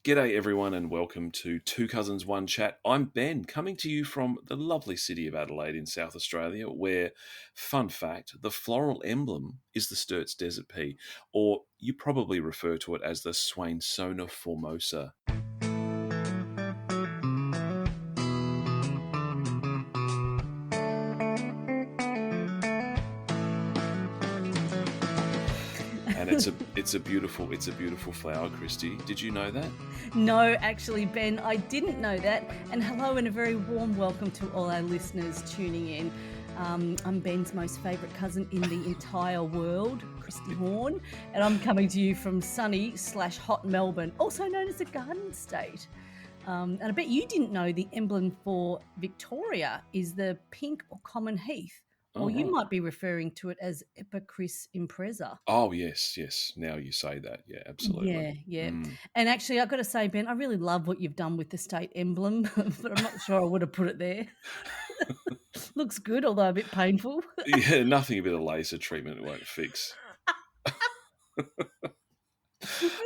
G'day everyone and welcome to Two Cousins One Chat. I'm Ben, coming to you from the lovely city of Adelaide in South Australia, where, fun fact, the floral emblem is the Sturt's Desert Pea, or you probably refer to it as the Swainsona formosa. And it's a beautiful flower, Kristy. Did you know that? No, actually, Ben, I didn't know that. And hello and a very warm welcome to all our listeners tuning in. I'm Ben's most favourite cousin in the entire world, Kristy Horn, and I'm coming to you from sunny/hot Melbourne, also known as the Garden State. And I bet you didn't know the emblem for Victoria is the pink or common heath. Oh, Or you right. might be referring to it as Epicris impreza. Oh, yes. Now you say that. Yeah, absolutely. Yeah. And actually, I've got to say, Ben, I really love what you've done with the state emblem, but I'm not sure I would have put it there. Looks good, although a bit painful. Yeah, nothing a bit of laser treatment won't fix.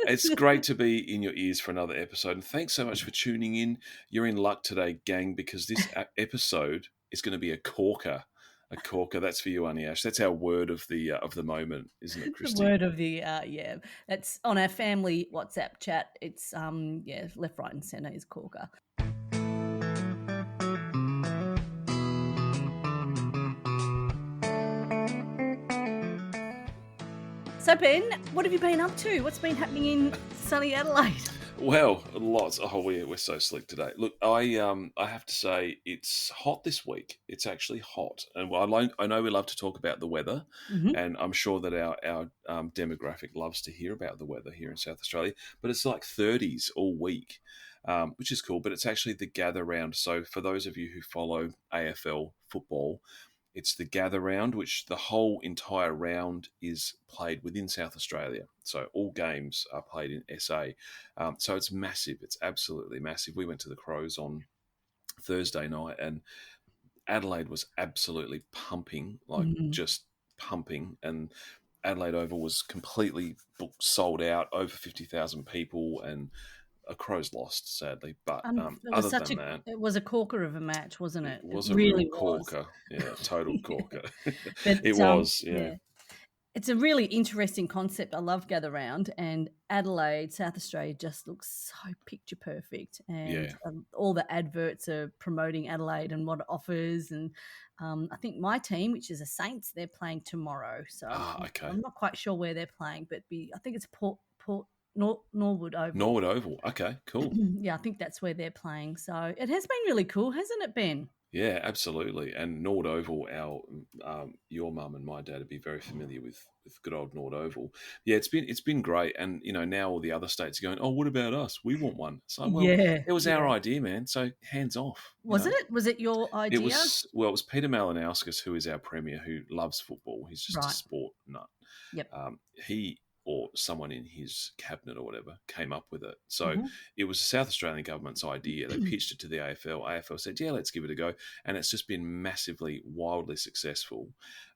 It's great to be in your ears for another episode, and thanks so much for tuning in. You're in luck today, gang, because this episode is going to be a corker. A corker. That's for you, Auntie Ash. That's our word of the moment, isn't it, The Kristy? word of the yeah. That's on our family WhatsApp chat. It's left, right, and centre is corker. So Ben, what have you been up to? What's been happening in sunny Adelaide? Well, lots. Oh, we're so slick today. Look, I have to say it's hot this week. It's actually hot, and I know we love to talk about the weather, Mm-hmm. and I'm sure that our demographic loves to hear about the weather here in South Australia. But it's like 30s all week, which is cool. But it's actually the gather round. So for those of you who follow AFL football, it's the gather round, which the whole entire round is played within South Australia. So all games are played in SA. So it's massive. It's absolutely massive. We went to the Crows on Thursday night, and Adelaide was absolutely pumping, just pumping. And Adelaide Oval was completely booked, sold out, over 50,000 people, and a Crows lost, sadly. But other than that, it was a corker of a match, wasn't it it? It was a real really was. corker. Yeah, total corker. But It was, yeah. It's a really interesting concept. I love Gather Round, and Adelaide, South Australia, just looks so picture perfect. And Yeah. all the adverts are promoting Adelaide and what it offers. And I think my team, which is the Saints, they're playing tomorrow. So Okay. I'm not quite sure where they're playing, but I think it's Norwood Oval. Norwood Oval. Okay, cool. Yeah, I think that's where they're playing. So it has been really cool, hasn't it, Ben? Yeah, absolutely. And Nord Oval, your mum and my dad would be very familiar with good old Nord Oval. Yeah, it's been great. And now all the other states are going, oh, what about us? We want one. So well, it was our idea, man. So hands off. Was it? Was it your idea? It was Peter Malinauskas, who is our premier, who loves football. He's just a sport nut. Yep. He or someone in his cabinet or whatever came up with it. So it was the South Australian government's idea. They pitched it to the AFL. AFL said, yeah, let's give it a go. And it's just been massively, wildly successful.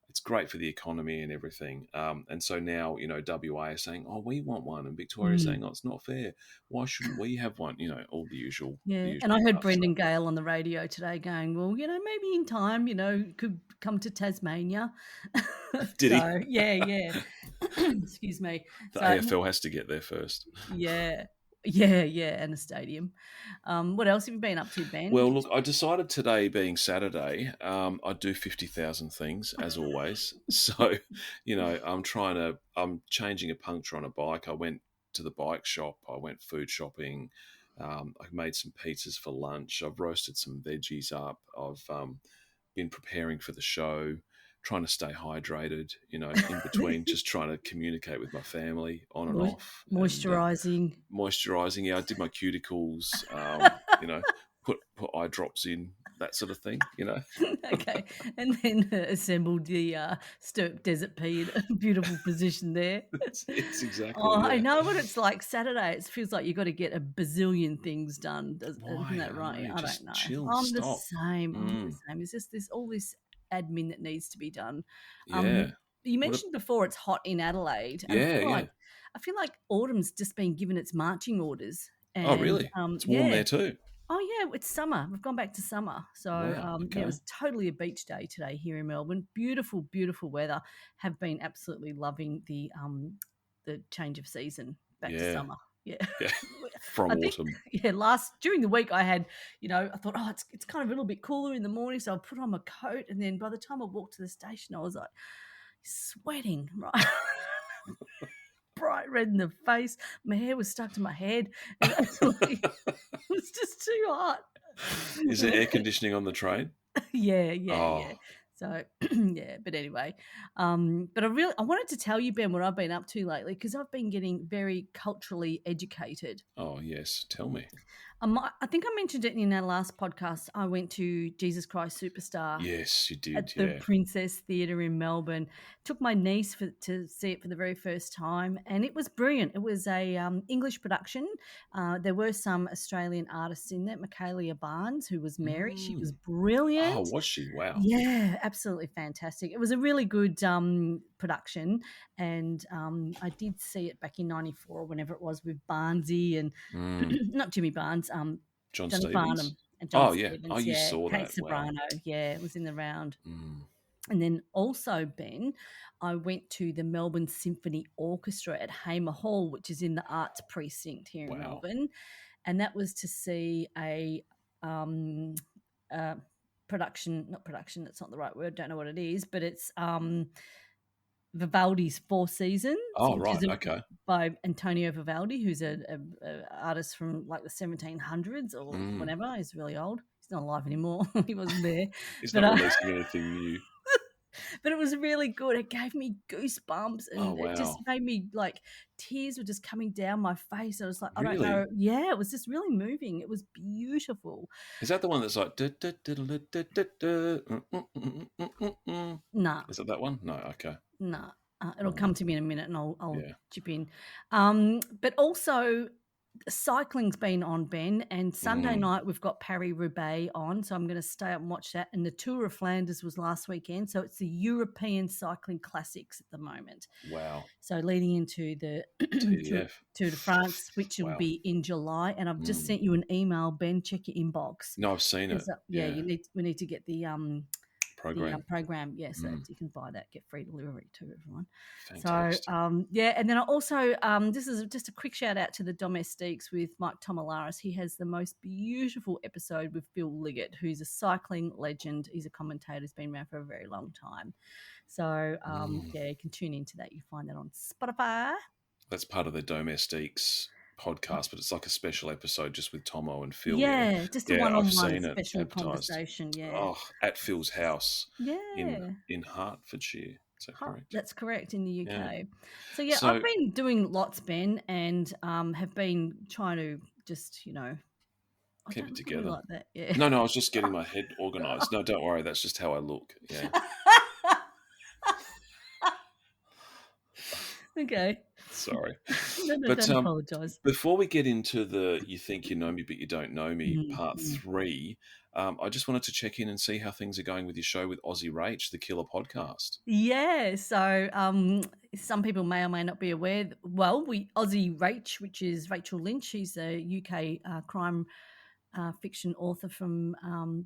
It's great for the economy and everything. And so now, WA is saying, oh, we want one. And Victoria is saying, oh, it's not fair. Why shouldn't we have one? All the usual. Yeah. The usual and I heard stuff. Brendan Gale on the radio today going, well, maybe in time, could come to Tasmania. Did he? Yeah. Excuse me. The AFL has to get there first. Yeah, and a stadium. What else have you been up to, Ben? Well, look, I decided today, being Saturday, I'd do 50,000 things, as always. So, I'm changing a puncture on a bike. I went to the bike shop. I went food shopping. I made some pizzas for lunch. I've roasted some veggies up. I've been preparing for the show, trying to stay hydrated, in between, just trying to communicate with my family on and off. Moisturising. Moisturising, yeah. I did my cuticles, put eye drops in, that sort of thing, Okay. And then assembled the Sturp Desert Pea in a beautiful position there. It's exactly. Oh, yeah. I know what it's like Saturday. It feels like you've got to get a bazillion things done. Why? Isn't that right? I just don't know. Chill, I'm stop. the same. It's just all this admin that needs to be done. Yeah. You mentioned before it's hot in Adelaide. And I feel like autumn's just been given its marching orders. Oh, And really? It's warm yeah. there too. Oh, yeah, it's summer. We've gone back to summer. So, Wow. yeah, it Okay. was totally a beach day today here in Melbourne. Beautiful, beautiful weather. Have been absolutely loving the change of season back to Yeah. summer. Yeah. Yeah. From I think, autumn. yeah, during the week I had, I thought, oh, it's kind of a little bit cooler in the morning. So I put on my coat. And then by the time I walked to the station, I was like sweating, right? Bright red in the face. My hair was stuck to my head. And it was just too hot. Is there air conditioning on the train? Yeah, yeah, Oh, yeah. So yeah, but anyway, but I wanted to tell you, Ben, what I've been up to lately because I've been getting very culturally educated. oh yes. Tell me. I think I mentioned it in our last podcast. I went to Jesus Christ Superstar Yes, you did. at the Yeah. Princess Theatre in Melbourne. Took my niece to see it for the very first time, and it was brilliant. It was a English production. There were some Australian artists in there. Michaelia Barnes, who was Mary, she was Mm. Oh, brilliant. was she? Wow. Yeah, absolutely fantastic. It was a really good production, and I did see it back in '94, whenever it was, with Barnesy and Mm. not Jimmy Barnes, John Johnny Barnum Stevens? and John Oh, yeah. Oh, Stevens. you Yeah, saw Kate that. Wow. Sobrano. Yeah, it was in the round. Mm. And then also, Ben, I went to the Melbourne Symphony Orchestra at Hamer Hall, which is in the Arts Precinct here in Wow. Melbourne, and that was to see a um, production. Not production. That's not the right word. Don't know what it is, but it's Vivaldi's Four Seasons, Oh, which right. is Okay. by Antonio Vivaldi, who's a artist from like the 1700s or Mm. whenever. He's really old. He's not alive anymore. He wasn't there. He's But not releasing anything new. but it was really good. It gave me goosebumps, Oh, and it just wow. made me like tears were just coming down my face. I was like, I don't Really? know. Yeah, it was just really moving. It was beautiful. Is that the one that's like... Nah, Is it that one? No. Okay. nah. It'll Oh, come to me in a minute, and I'll yeah. chip in. But also, cycling's been on, Ben, and Sunday Mm. night we've got Paris-Roubaix on, so I'm going to stay up and watch that. And the Tour of Flanders was last weekend, so it's the European Cycling Classics at the moment. Wow. So leading into the TDF. Tour de France, which will Wow. be in July. And I've just Mm. sent you an email, Ben. Check your inbox. No, I've seen it. Yeah, Yeah. we need to get the Program. program, yeah, so Mm. that you can buy that, get free delivery to everyone. Fantastic. So yeah, and then I also this is just a quick shout out to the Domestiques with Mike Tomalaris. He has the most beautiful episode with Bill Liggett, who's a cycling legend. He's a commentator, he's been around for a very long time. So yeah, you can tune into that. You find that on Spotify. That's part of the Domestiques podcast, but it's like a special episode just with Tomo and Phil. Yeah, just a I've one-on-one seen it special advertised. conversation. Yeah. Oh, at Phil's house Yeah. in Hertfordshire. Is that correct? That's correct, in the UK. Yeah. So yeah, So- I've been doing lots, Ben, and have been trying to just, I Keep don't it look together. like that. Yeah. No, I was just getting my head organised. No, don't worry. That's just how I look. Yeah. Okay. Sorry. No, But, don't apologise. Before we get into the You Think You Know Me But You Don't Know Me part Mhm. 3, I just wanted to check in and see how things are going with your show with Aussie Rach, the Killer podcast. Yeah, so some people may or may not be aware. Well, Aussie Rach, which is Rachel Lynch, she's a UK crime fiction author from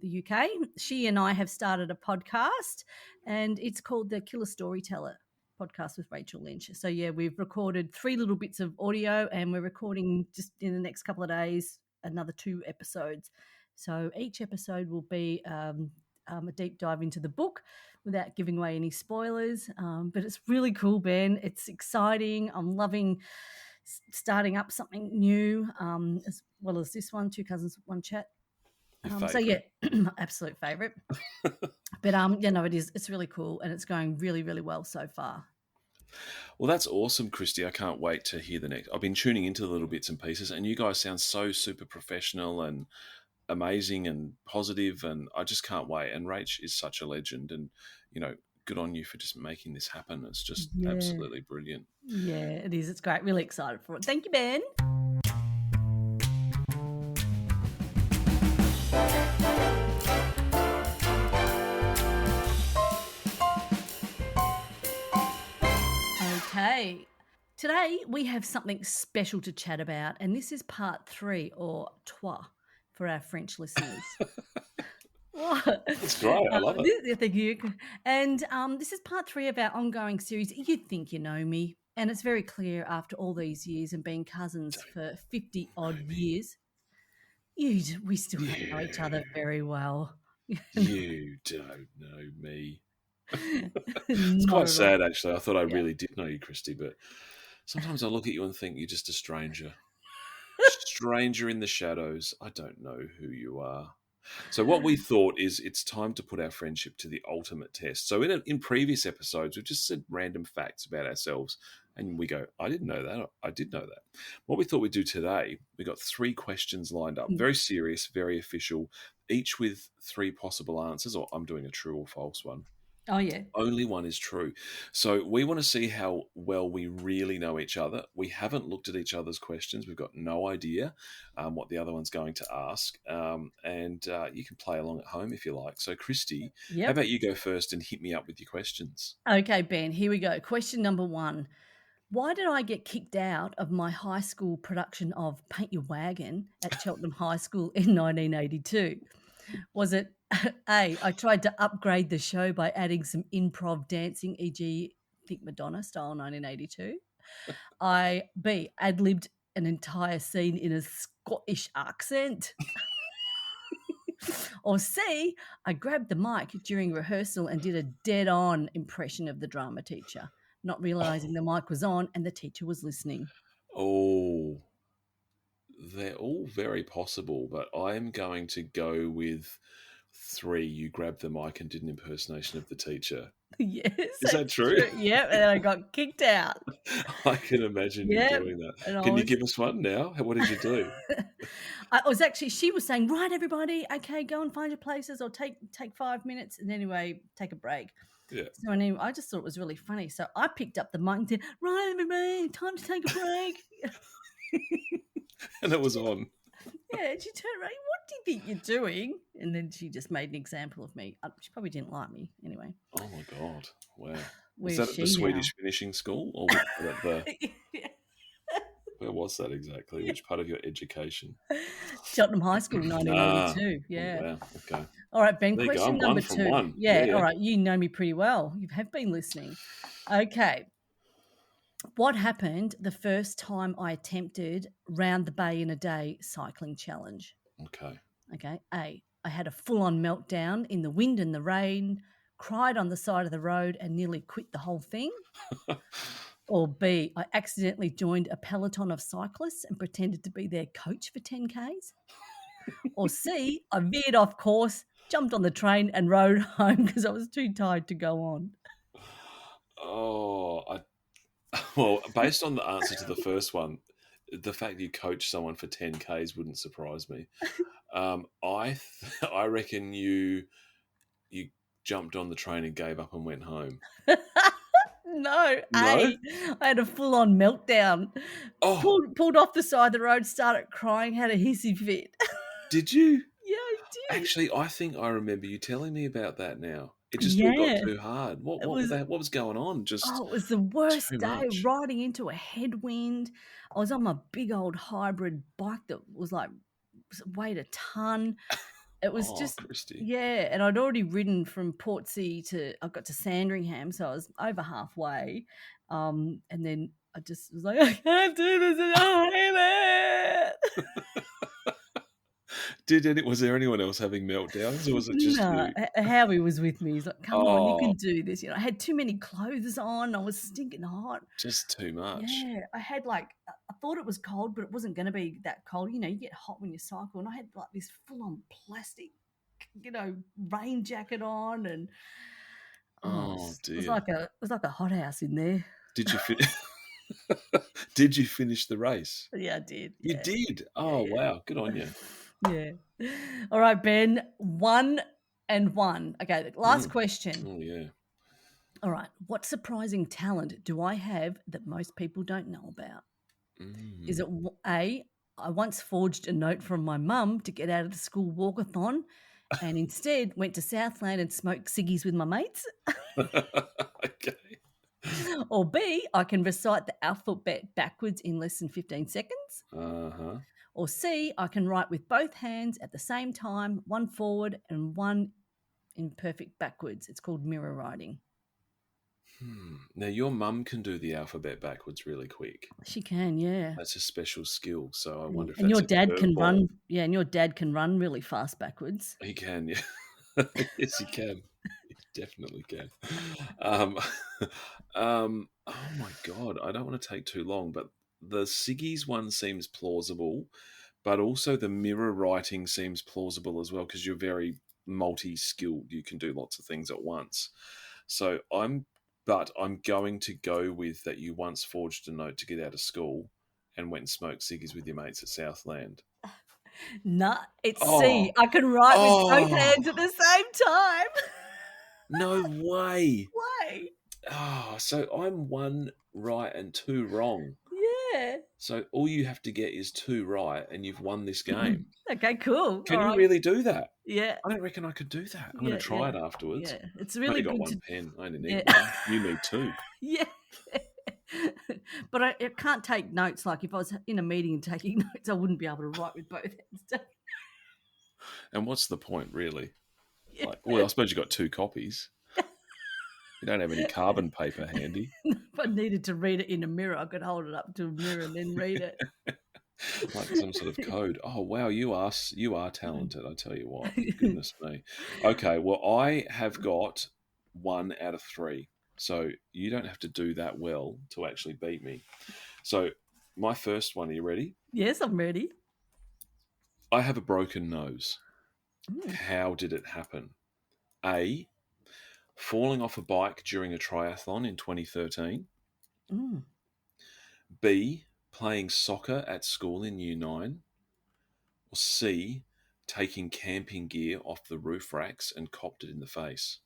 the UK. She and I have started a podcast, and it's called the Killer Storyteller podcast with Rachel Lynch. So yeah, we've recorded 3 little bits of audio, and we're recording just in the next couple of days another 2 episodes. So each episode will be a deep dive into the book without giving away any spoilers. But it's really cool, Ben. It's exciting. I'm loving starting up something new, as well as this one, Two Cousins, One Chat. So yeah, absolute favourite. But it's really cool, and it's going really, really well so far. Well, that's awesome, Kristy. I can't wait to hear the next. I've been tuning into the little bits and pieces, and you guys sound so super professional and amazing and positive, and I just can't wait. And Rach is such a legend, and good on you for just making this happen. It's just absolutely brilliant. Yeah, it is. It's great. Really excited for it. Thank you, Ben. Okay. Today we have something special to chat about, and this is part 3 or trois for our French listeners. What? That's great. I love it. Thank you. And this is part 3 of our ongoing series, You Think You Know Me. And it's very clear after all these years and being cousins for 50 odd years, we still don't know each other very well. You don't know me. It's Not quite at all. sad, actually. I thought I Yeah. really did know you, Kristy, but sometimes I look at you and think you're just a stranger. Stranger in the shadows. I don't know who you are. So what we thought is it's time to put our friendship to the ultimate test. So in previous episodes, we've just said random facts about ourselves, and we go, I didn't know that. I did know that. What we thought we'd do today, we got 3 questions lined up, very serious, very official, each with 3 possible answers, or I'm doing a true or false one. Oh, yeah. Only one is true. So we want to see how well we really know each other. We haven't looked at each other's questions. We've got no idea what the other one's going to ask. And you can play along at home if you like. So, Kristy, how about you go first and hit me up with your questions? Okay, Ben, here we go. Question number 1. Why did I get kicked out of my high school production of Paint Your Wagon at Cheltenham High School in 1982? Was it A, I tried to upgrade the show by adding some improv dancing, e.g. Think Madonna style 1982? B, ad-libbed an entire scene in a Scottish accent? Or C, I grabbed the mic during rehearsal and did a dead-on impression of the drama teacher, not realising the mic was on and the teacher was listening? Oh, they're all very possible, but I'm going to go with 3. You grabbed the mic and did an impersonation of the teacher. Yes. Is that true? Yep, and I got kicked out. I can imagine you doing that. Can you give us one now? What did you do? She was saying, right, everybody, okay, go and find your places or take 5 minutes and anyway, take a break. Yeah. So anyway, I just thought it was really funny. So I picked up the mic and said, right, everybody, time to take a break. And it was on. Yeah, and she turned around, what do you think you're doing? And then she just made an example of me. She probably didn't like me anyway. Oh, my God. Wow. Where's Was that at the she Swedish finishing school? Or was that at the... Yeah. Where was that exactly? Which part of your education? Cheltenham High School, 1982. Yeah. Oh, wow. Okay. All right, Ben, There you question go. number One from 2. one. Yeah, Yeah. all right, you know me pretty well. You have been listening. Okay. What happened the first time I attempted round the bay in a day cycling challenge? Okay. Okay. A, I had a full-on meltdown in the wind and the rain, cried on the side of the road and nearly quit the whole thing. Or B, I accidentally joined a peloton of cyclists and pretended to be their coach for 10Ks. Or C, I veered off course, jumped on the train and rode home because I was too tired to go on. Well, based on the answer to the first one, the fact you coach someone for 10Ks wouldn't surprise me. I reckon you jumped on the train and gave up and went home. No, I had a full-on meltdown. Oh, Pulled off the side of the road, started crying, had a hissy fit. did you? Yeah, I did. Actually, I think I remember you telling me about that now. It just all got too hard. What was going on? It was the worst too day, much. riding into a headwind. I was on my big old hybrid bike that weighed a ton. It was just, Kristy. yeah, and I'd already ridden from Portsea I got to Sandringham, so I was over halfway. And then I just was like, I can't do this, and I hate it. Was there anyone else having meltdowns, or was it just No, you? Howie was with me. He's like, come on, you can do this. I had too many clothes on. I was stinking hot. Just too much. Yeah, I had I thought it was cold, but it wasn't going to be that cold. You get hot when you cycle, and I had this full-on plastic, rain jacket on, and dear, it was like a hothouse in there. Did you Did you finish the race? Yeah, I did. You did. Oh yeah. Wow, good on you. Yeah. All right, Ben. 1 and 1. Okay, the last question. Oh yeah. All right. What surprising talent do I have that most people don't know about? Is it A, I once forged a note from my mum to get out of the school walkathon and instead went to Southland and smoked ciggies with my mates? Okay. Or B, I can recite the alphabet backwards in less than 15 seconds. Uh-huh. Or C, I can write with both hands at the same time, one forward and one in perfect backwards. It's called mirror writing. Now, your mum can do the alphabet backwards really quick. She can, yeah. That's a special skill. So I wonder if And that's your a dad can curveball. run, and your dad can run really fast backwards. He can, yeah. Yes, he can. He definitely can. Um, oh my God, I don't want to take too long, but the Siggy's one seems plausible, but also the mirror writing seems plausible as well because you're very multi-skilled. You can do lots of things at once. So I'm going to go with that you once forged a note to get out of school and went and smoked ciggies with your mates at Southland. Nah, it's C. Oh, I can write with both oh, hands at the same time. no way. Why? Oh, so I'm one right and two wrong. Yeah. So all you have to get is two right and you've won this game. Okay, cool. Can All you right. really do that? Yeah. I don't reckon I could do that. I'm Yeah, going to try it yeah, afterwards. Yeah. It's I really only got good one to. pen. I only need Yeah. one. You need two. Yeah. But I can't take notes. Like if I was in a meeting and taking notes, I wouldn't be able to write with both hands. And what's the point, really? Yeah. Like, well, I suppose you got two copies. You don't have any carbon paper handy. If I needed to read it in a mirror, I could hold it up to a mirror and then read it. Like some sort of code. Oh wow, you are talented. I tell you what. Goodness me. Okay, well I have got 1 out of 3, so you don't have to do that well to actually beat me. So my first one. Are you ready? Yes, I'm ready. I have a broken nose. Mm. How did it happen? A. Falling off a bike during a triathlon in 2013. Mm. B. Playing soccer at school in Year 9. Or C. Taking camping gear off the roof racks and copped it in the face.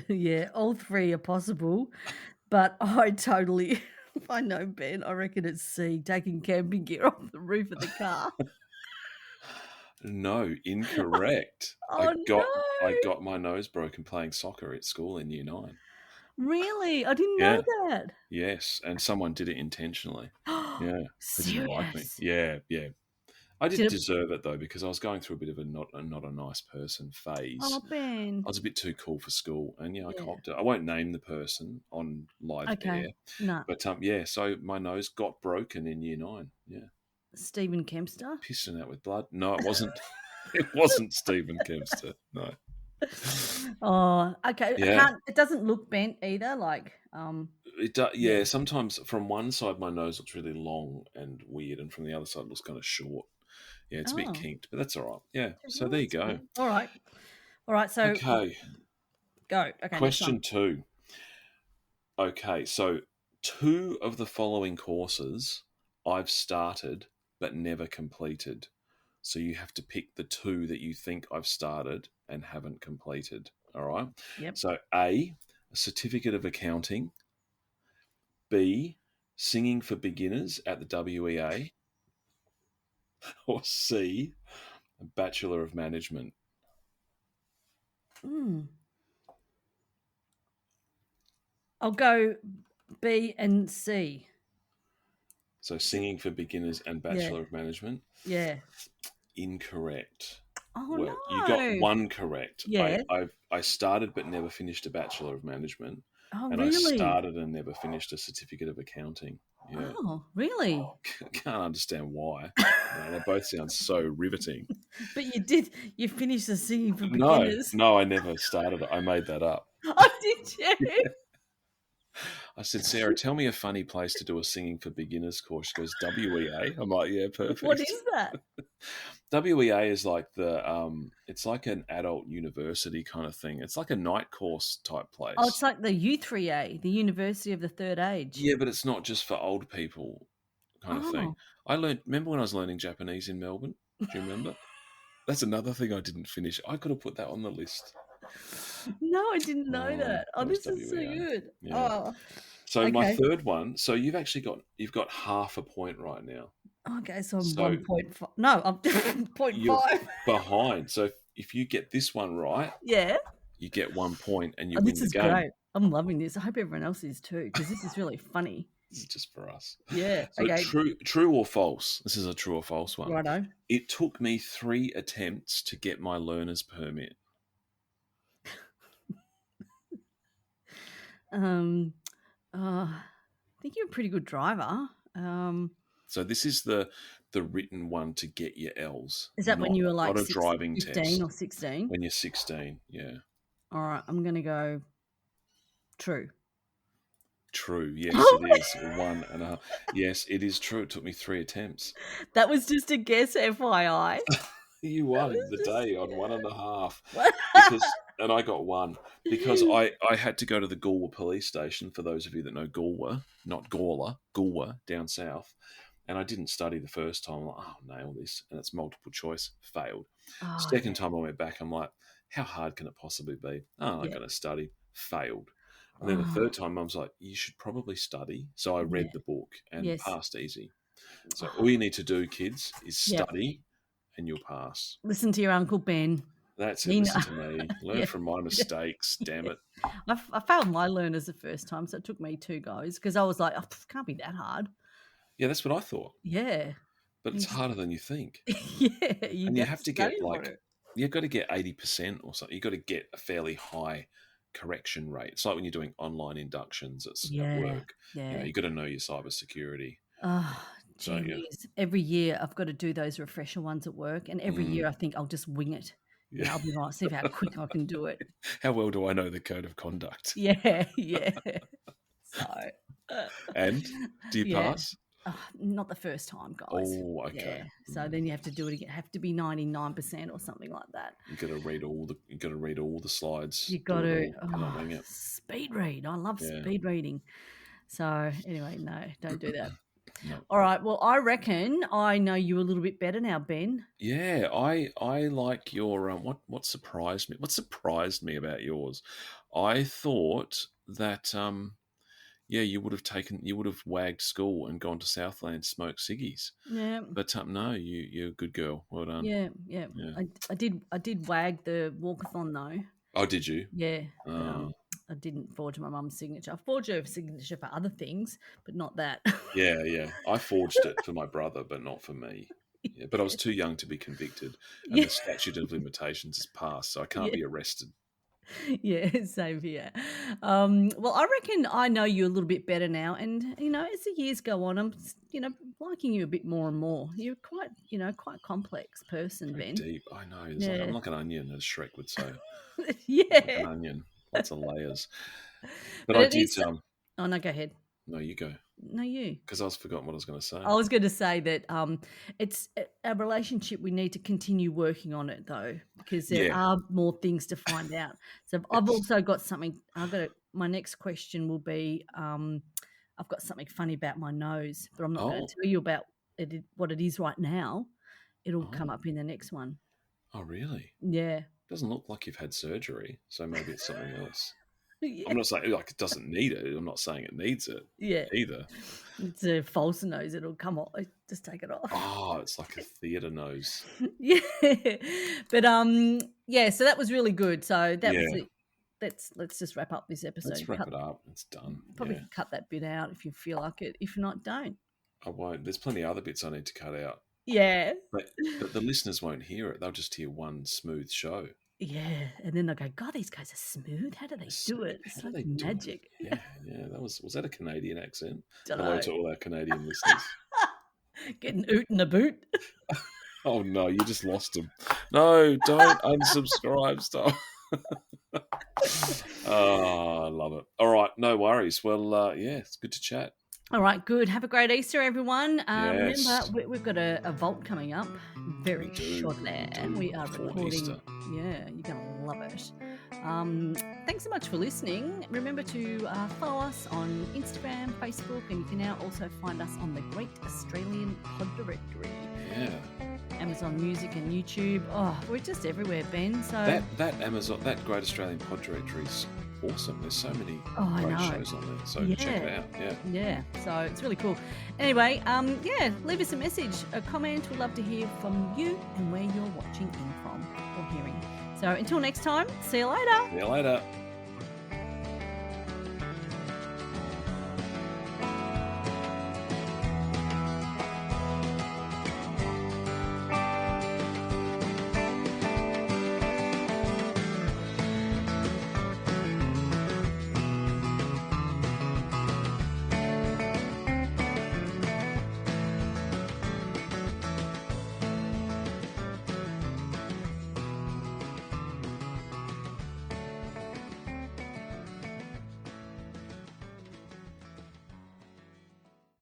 Yeah, all three are possible, but I know Ben, I reckon it's C, taking camping gear off the roof of the car. No, incorrect. Oh I no! got my nose broken playing soccer at school in Year 9. Really? I didn't Yeah. know that. Yes, and someone did it intentionally. Yeah, they didn't like me. Serious? Yeah. I Did did it? deserve it though because I was going through a bit of a not a nice person phase. Oh, Ben. I was a bit too cool for school, and I Yeah. copped it. I won't name the person on live Okay. air, No. but yeah. So my nose got broken in Year 9. Yeah, Stephen Kempster? pissing out with blood. No, it wasn't. It wasn't Stephen Kempster. No. Oh, okay. Yeah. It doesn't look bent either. Like, It does. Yeah. Sometimes from one side my nose looks really long and weird, and from the other side it looks kind of short. Yeah, it's a bit oh, kinked, but that's all right. Yeah. So well, there you that's go. good. All right. So Okay. go. Okay. Next Question one. 2. Okay, so 2 of the following courses I've started but never completed. So you have to pick the 2 that you think I've started and haven't completed. All right. Yep. So A certificate of accounting. B, singing for beginners at the WEA. Or C, a Bachelor of Management. I'll go B and C. So singing for beginners and Bachelor of Management. Yeah. Incorrect. Oh, well, no. you got one correct. Yeah. I started but never finished a Bachelor of Management. Oh, and really? I started and never finished a Certificate of Accounting. Yeah. Oh, really? Can't understand why. They both sound so riveting. But you finished the singing for beginners. No, I never started it. I made that up. Oh, did you? Yeah. I said, Sarah, tell me a funny place to do a singing for beginners course. She goes, WEA. I'm like, yeah, perfect. What is that? WEA is like it's like an adult university kind of thing. It's like a night course type place. Oh, it's like the U3A, the University of the Third Age. Yeah, but it's not just for old people kind of thing. Remember when I was learning Japanese in Melbourne? Do you remember? That's another thing I didn't finish. I could have put that on the list. No, I didn't know that. Oh, this is so good. Yeah. Oh, so okay. My third one. So you've got half a point right now. Okay, so I'm 1.5. No, I'm 0.5. You're behind. So if you get this one right, yeah, you get 1 point and you Oh, win this the is game. great. I'm loving this. I hope everyone else is too, because this is really funny. This is just for us. Yeah. So Okay. true or false? This is a true or false one. Righto. It took me 3 attempts to get my learner's permit. I think you're a pretty good driver. So this is the written one to get your L's. Is that when you were like not a driving 15 test. or 16? When you're 16, yeah. All right, I'm going to go true. True, yes, it is. 1.5. Yes, it is true. It took me 3 attempts. That was just a guess, FYI. You won the day on 1.5. And I got 1 because I had to go to the Galway police station, for those of you that know Galway, not Gawler, Galway down south. And I didn't study the first time. I'm like, oh, nail this. And it's multiple choice. Failed. Second time I went back, I'm like, how hard can it possibly be? Oh, I'm going to study. Failed. And then the third time, Mum's like, you should probably study. So I read the book and passed easy. So all you need to do, kids, is study and you'll pass. Listen to your Uncle Ben. That's it. Listen to me. Learn from my mistakes. Damn it. I failed my learners the first time, so it took me 2 goes because I was like, oh, it can't be that hard. Yeah, that's what I thought. Yeah. But it's harder than you think. Yeah. And you have to get you've got to get 80% or something. You've got to get a fairly high correction rate. It's like when you're doing online inductions at work. Yeah. You've got to know your cybersecurity. Oh, geez. Every year I've got to do those refresher ones at work. And every year I think I'll just wing it. Yeah. I'll be like, see how quick I can do it. How well do I know the code of conduct? Yeah. So. And do you pass? Not the first time, guys. Oh, okay. Yeah. So then you have to do it again. Have to be 99% or something like that. You got to read all the slides. You got to speed read. I love speed reading. So anyway, no, don't do that. No. All right. Well, I reckon I know you a little bit better now, Ben. Yeah, I like your what surprised me. What surprised me about yours? I thought that you would have wagged school and gone to Southland to smoke ciggies. Yeah. But no, you're a good girl. Well done. Yeah. I did wag the walkathon though. Oh, did you? Yeah. I didn't forge my mum's signature. I forged her signature for other things, but not that. Yeah. I forged it for my brother, but not for me. Yeah, but I was too young to be convicted, and the statute of limitations is passed, so I can't be arrested. Yeah, same here. Well, I reckon I know you a little bit better now, and as the years go on, I'm liking you a bit more and more. You're quite complex person, Ben. Deep, I know. I'm like an onion, as Shrek would say. Yeah, like an onion, lots of layers. But I did. Oh no, go ahead. No, you go. No, you. Because I was forgotten what I was going to say. I was going to say that it's a relationship. We need to continue working on it, though, because there are more things to find out. So I've also got something. My next question will be, I've got something funny about my nose, but I'm not going to tell you about what it is right now. It'll come up in the next one. Oh, really? Yeah. Doesn't look like you've had surgery, so maybe it's something else. Yeah. I'm not saying it doesn't need it. I'm not saying it needs it. Either. It's a false nose. It'll come off. Just take it off. Oh, it's like a theatre nose. Yeah, but so that was really good. So that was it. Let's just wrap up this episode. Let's wrap it up. It's done. Probably cut that bit out if you feel like it. If not, don't. I won't. There's plenty of other bits I need to cut out. Yeah. But the listeners won't hear it. They'll just hear one smooth show. Yeah, and then they'll go, God, these guys are smooth. How do they do it? It's like magic. Yeah. That was that a Canadian accent? Hello to all our Canadian listeners. Getting oot in a boot. Oh no, you just lost them. No, don't unsubscribe. Stop. Oh, I love it. All right, no worries. Well, it's good to chat. All right, good. Have a great Easter, everyone. Remember, we've got a vault coming up very shortly, and we are recording. Easter. Yeah, you're going to love it. Thanks so much for listening. Remember to follow us on Instagram, Facebook, and you can now also find us on the Great Australian Pod Directory. Yeah. Amazon Music and YouTube. Oh, we're just everywhere, Ben. So that Great Australian Pod Directory is awesome. There's so many great shows on there. So check it out. Yeah. So it's really cool. Anyway, leave us a message, a comment. We'd love to hear from you and where you're watching in from or hearing. So until next time, see you later. See you later.